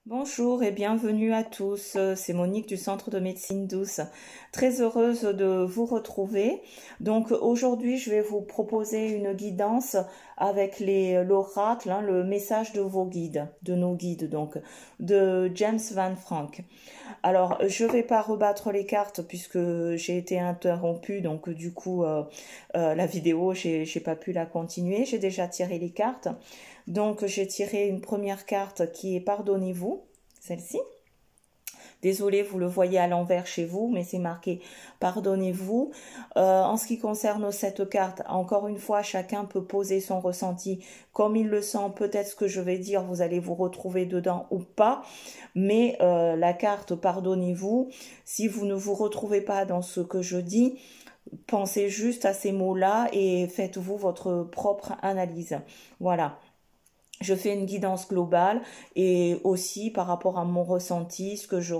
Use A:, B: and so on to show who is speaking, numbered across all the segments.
A: Bonjour et bienvenue à tous, c'est Monique du Centre de Médecine Douce. Très heureuse de vous retrouver. Donc aujourd'hui je vais vous proposer une guidance avec l'oracle, le message de vos guides, de nos guides donc, de James Van Frank. Alors je vais pas rebattre les cartes puisque j'ai été interrompue, donc du coup la vidéo j'ai pas pu la continuer, j'ai déjà tiré les cartes. Donc j'ai tiré une première carte qui est pardonnez-vous, celle-ci. Désolée, vous le voyez à l'envers chez vous, mais c'est marqué pardonnez-vous. En ce qui concerne cette carte, encore une fois, chacun peut poser son ressenti comme il le sent. Peut-être ce que je vais dire, vous allez vous retrouver dedans ou pas. Mais la carte pardonnez-vous, si vous ne vous retrouvez pas dans ce que je dis, pensez juste à ces mots-là et faites-vous votre propre analyse. Voilà. Je fais une guidance globale et aussi par rapport à mon ressenti, ce que je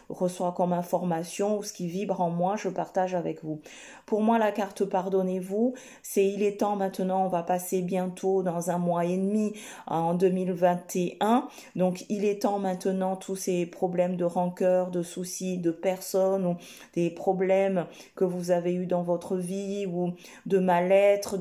A: reçois comme information ou ce qui vibre en moi, je partage avec vous. Pour moi, la carte pardonnez-vous, c'est il est temps maintenant, on va passer bientôt dans 1 mois et demi en 2021. Donc il est temps maintenant tous ces problèmes de rancœur, de soucis de personnes ou des problèmes que vous avez eu dans votre vie ou de mal-être,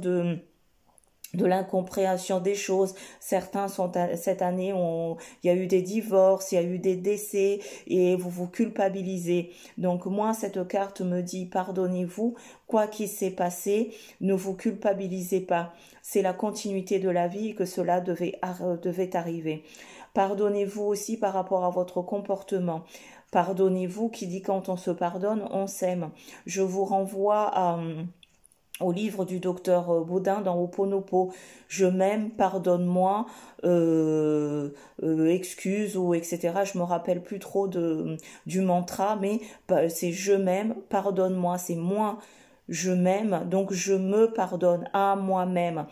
A: de l'incompréhension des choses. Certains sont cette année, il y a eu des divorces, il y a eu des décès et vous vous culpabilisez. Donc moi, cette carte me dit pardonnez-vous, quoi qu'il s'est passé, ne vous culpabilisez pas. C'est la continuité de la vie que cela devait arriver. Pardonnez-vous aussi par rapport à votre comportement. Pardonnez-vous qui dit quand on se pardonne, on s'aime. Je vous renvoie au livre du docteur Baudin dans Ho'oponopo, je m'aime, pardonne-moi, excuse ou etc. Je me rappelle plus trop du mantra, mais c'est je m'aime, pardonne-moi, c'est moi. Je m'aime, donc je me pardonne à moi-même.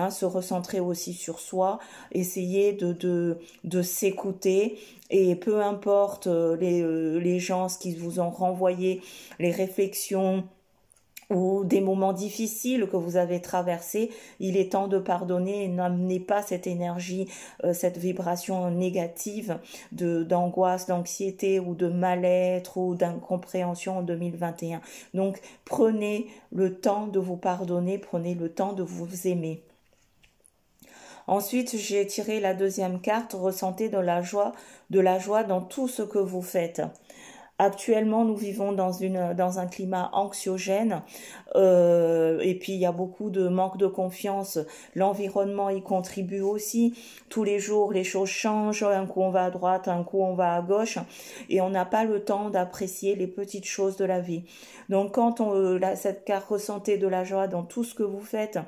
A: Se recentrer aussi sur soi, essayer de s'écouter et peu importe les gens, ce qu'ils vous ont renvoyé, les réflexions, ou des moments difficiles que vous avez traversés, il est temps de pardonner et n'amenez pas cette énergie, cette vibration négative d'angoisse, d'anxiété ou de mal-être ou d'incompréhension en 2021. Donc prenez le temps de vous pardonner, prenez le temps de vous aimer. Ensuite, j'ai tiré la deuxième carte, ressentez de la joie dans tout ce que vous faites. Actuellement, nous vivons dans un climat anxiogène et puis il y a beaucoup de manque de confiance. L'environnement y contribue aussi. Tous les jours, les choses changent. Un coup, on va à droite, un coup, on va à gauche et on n'a pas le temps d'apprécier les petites choses de la vie. Donc, quand cette carte ressentez de la joie dans tout ce que vous faites,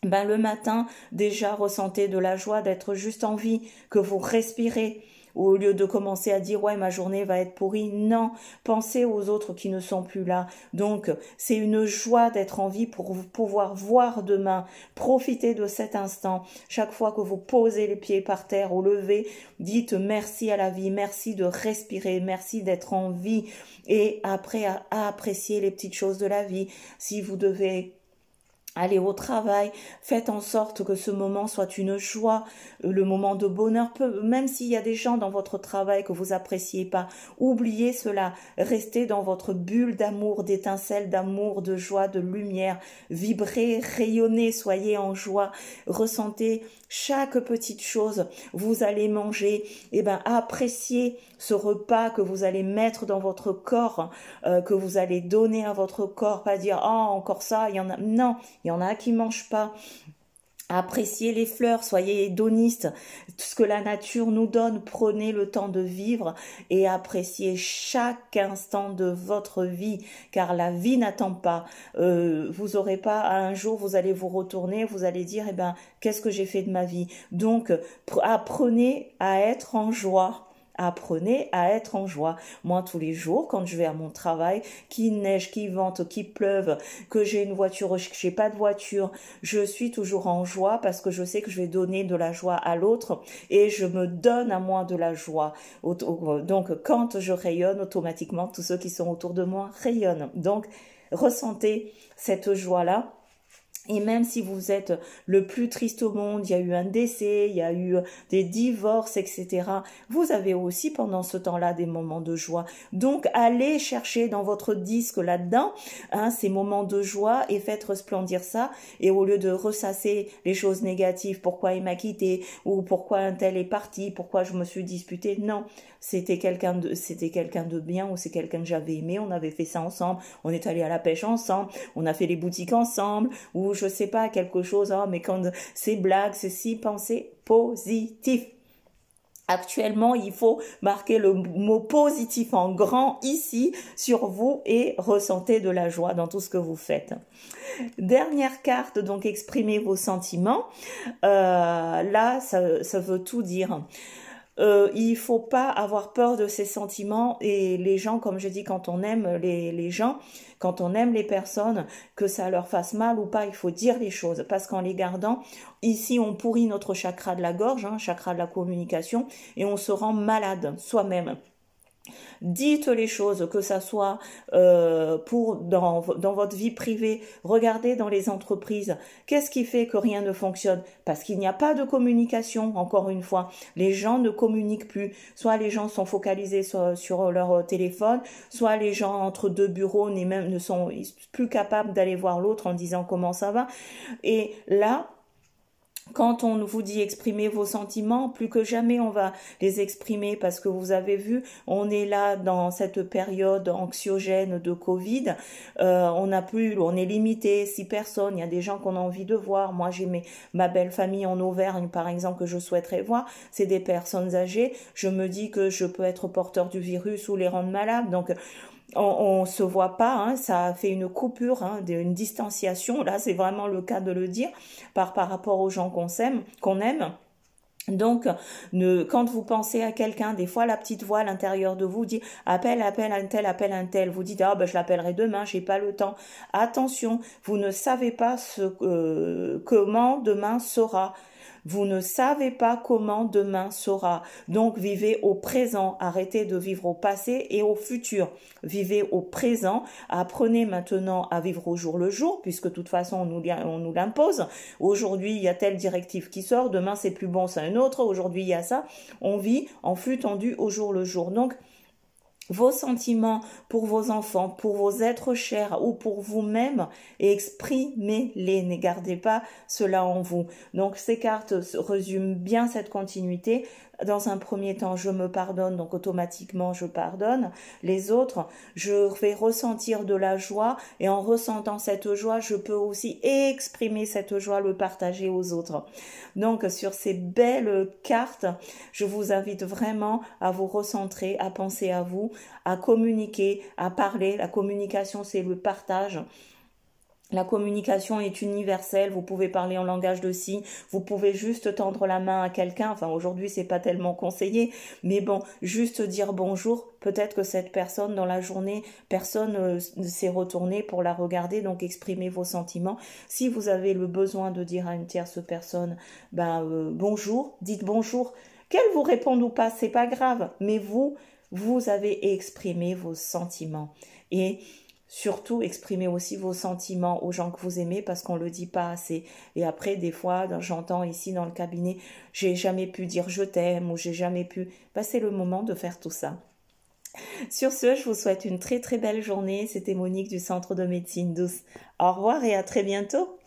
A: le matin, déjà, ressentez de la joie d'être juste en vie, que vous respirez. Au lieu de commencer à dire « ouais, ma journée va être pourrie », non, pensez aux autres qui ne sont plus là. Donc, c'est une joie d'être en vie pour pouvoir voir demain. Profitez de cet instant. Chaque fois que vous posez les pieds par terre au lever, dites merci à la vie, merci de respirer, merci d'être en vie. Et après, à apprécier les petites choses de la vie. Si vous devez allez au travail, faites en sorte que ce moment soit une joie, le moment de bonheur, même s'il y a des gens dans votre travail que vous appréciez pas, oubliez cela, restez dans votre bulle d'amour, d'étincelles d'amour, de joie, de lumière, vibrez, rayonnez, soyez en joie, ressentez chaque petite chose, vous allez manger, appréciez ce repas que vous allez mettre dans votre corps, que vous allez donner à votre corps, pas dire « oh, encore ça, il y en a ». Non, il y en a qui mangent pas. Appréciez les fleurs, soyez hédonistes, tout ce que la nature nous donne, prenez le temps de vivre et appréciez chaque instant de votre vie, car la vie n'attend pas. Vous aurez pas, un jour vous allez vous retourner, vous allez dire, qu'est-ce que j'ai fait de ma vie? Donc, apprenez à être en joie. Apprenez à être en joie. Moi, tous les jours, quand je vais à mon travail, qu'il neige, qu'il vente, qu'il pleuve, que j'ai une voiture, que j'ai pas de voiture, je suis toujours en joie parce que je sais que je vais donner de la joie à l'autre et je me donne à moi de la joie. Donc, quand je rayonne, automatiquement, tous ceux qui sont autour de moi rayonnent. Donc, ressentez cette joie-là. Et même si vous êtes le plus triste au monde, il y a eu un décès, il y a eu des divorces, etc., vous avez aussi pendant ce temps-là des moments de joie. Donc, allez chercher dans votre disque là-dedans ces moments de joie et faites resplendir ça. Et au lieu de ressasser les choses négatives, pourquoi il m'a quitté, ou pourquoi un tel est parti, pourquoi je me suis disputée, non, c'était quelqu'un de bien, ou c'est quelqu'un que j'avais aimé, on avait fait ça ensemble, on est allé à la pêche ensemble, on a fait les boutiques ensemble, ou je sais pas, quelque chose, oh, mais quand c'est blague, ceci, pensez positif. Actuellement, il faut marquer le mot positif en grand ici sur vous et ressentez de la joie dans tout ce que vous faites. Dernière carte, donc exprimez vos sentiments. Là, ça veut tout dire. Il faut pas avoir peur de ses sentiments et les gens, comme je dis, quand on aime les gens, quand on aime les personnes, que ça leur fasse mal ou pas, il faut dire les choses parce qu'en les gardant, ici on pourrit notre chakra de la gorge, chakra de la communication et on se rend malade soi-même. Dites les choses, que ça soit dans votre vie privée. Regardez dans les entreprises. Qu'est-ce qui fait que rien ne fonctionne? Parce qu'il n'y a pas de communication, encore une fois. Les gens ne communiquent plus. Soit les gens sont focalisés sur leur téléphone, soit les gens entre deux bureaux ne sont plus capables d'aller voir l'autre en disant comment ça va. Et là, quand on vous dit exprimer vos sentiments, plus que jamais on va les exprimer parce que vous avez vu, on est là dans cette période anxiogène de Covid, on est limité, 6 personnes, il y a des gens qu'on a envie de voir, moi j'ai ma belle famille en Auvergne par exemple que je souhaiterais voir, c'est des personnes âgées, je me dis que je peux être porteur du virus ou les rendre malades, donc on se voit pas, ça fait une coupure, une distanciation. Là, c'est vraiment le cas de le dire par rapport aux gens qu'on aime. Donc, quand vous pensez à quelqu'un, des fois la petite voix à l'intérieur de vous dit appelle un tel. Vous dites je l'appellerai demain, j'ai pas le temps. Attention, vous ne savez pas comment demain sera. Vous ne savez pas comment demain sera. Donc, vivez au présent. Arrêtez de vivre au passé et au futur. Vivez au présent. Apprenez maintenant à vivre au jour le jour, puisque de toute façon, on nous l'impose. Aujourd'hui, il y a telle directive qui sort. Demain, c'est plus bon, c'est un autre. Aujourd'hui, il y a ça. On vit en flux tendu au jour le jour. Donc, vos sentiments pour vos enfants, pour vos êtres chers ou pour vous-même, exprimez-les, ne gardez pas cela en vous. Donc ces cartes résument bien cette continuité. Dans un premier temps, je me pardonne, donc automatiquement je pardonne. Les autres, je vais ressentir de la joie et en ressentant cette joie, je peux aussi exprimer cette joie, le partager aux autres. Donc sur ces belles cartes, je vous invite vraiment à vous recentrer, à penser à vous, à communiquer, à parler. La communication, c'est le partage. La communication est universelle, vous pouvez parler en langage de signes, vous pouvez juste tendre la main à quelqu'un, enfin aujourd'hui c'est pas tellement conseillé, mais bon, juste dire bonjour, peut-être que cette personne dans la journée, personne ne s'est retourné pour la regarder, donc exprimez vos sentiments. Si vous avez le besoin de dire à une tierce personne, bonjour, dites bonjour, qu'elle vous réponde ou pas, c'est pas grave, mais vous avez exprimé vos sentiments. Et surtout, exprimez aussi vos sentiments aux gens que vous aimez parce qu'on le dit pas assez. Et après, des fois, j'entends ici dans le cabinet, j'ai jamais pu dire je t'aime ou j'ai jamais pu. C'est le moment de faire tout ça. Sur ce, je vous souhaite une très très belle journée. C'était Monique du Centre de médecine douce. Au revoir et à très bientôt.